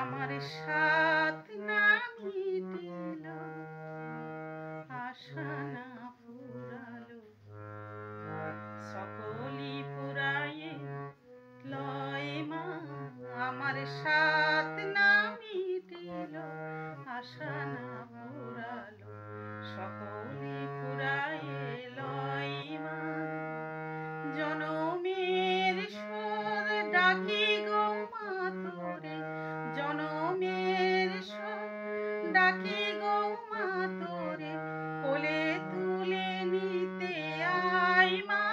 আমার সাথ না মিটিল, আশা না ফুরালো, সকলি পুরায়ে লয় মা। আমার সাথ না মিটিল, আশা না ফুরালো, সকলি পুরায়ে লয় মা। জনমের সুর ডাকি গো মা তোরে, জনমের সুর ডাকি গো মা তোরে, কোলে তুলে নিতে আয় মা।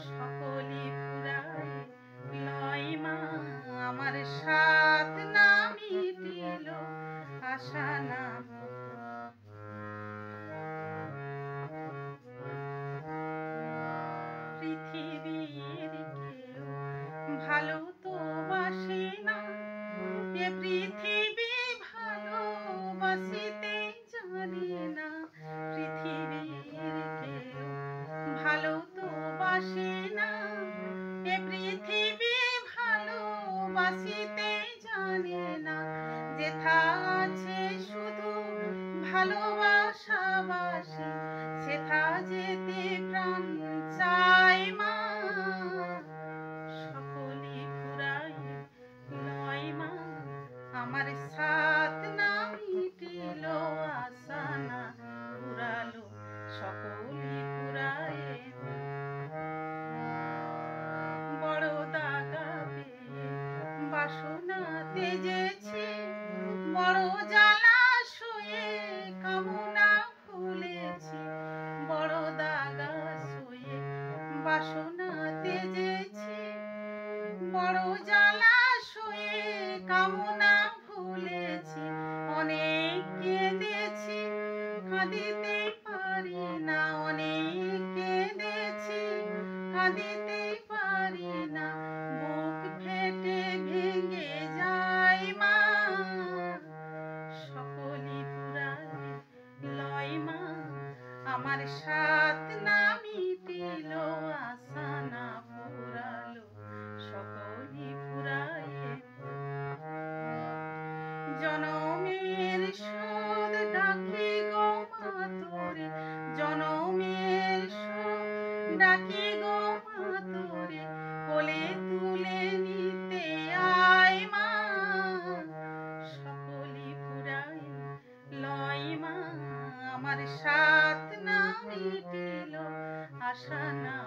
সকলি পুরায় লয় মা। আমার সাথ না মিটিল, আশা না পৃথিবীর কেউ ভালো তো বাসে না, এ পৃথিবী ভালোবাসিতে জানে না। পৃথিবীর কেউ ভালো তো বাসে না, এ পৃথিবী ভালোবাসিতে জানে না। যেথা আছে শুধু ভালোবাসাবাসি, সেথা যেতে প্রাণ চায় মা। সকলি ফুরাই লয় মা। আমার সাথ না মিটিল, আশা না ফুরালো, সকলি ফুরায়ে। বড় দাগা পেয়ে বাসনা তেজেছি, বড় জ্বালা শুয়ে কামনা ভুলেছি। বড় দাগা শুয়ে বাসনা তেজেছি, বড় জ্বালা শুয়ে কামনা ভুলেছি। অনেক কেঁদেছি কাঁদিতে পারি না, অনেক কেঁদেছি কাঁদিতে পারি না। বুক ফেটে ভেঙে যায় মা। সকলি পুরায়ে লয় মা। আমার সাথ না মিটিল, আশা না ফুরালো, সকলি ফুরায়ে। জনমের সুদ ডাকি গো মা তোরে, জনমের সুদ ডাকি গো মা তোরে, কোলে তুলে নিতে আয় মা। সকলি পুরায়ে লয় মা। আমার সাথ না মিটিল, আশা না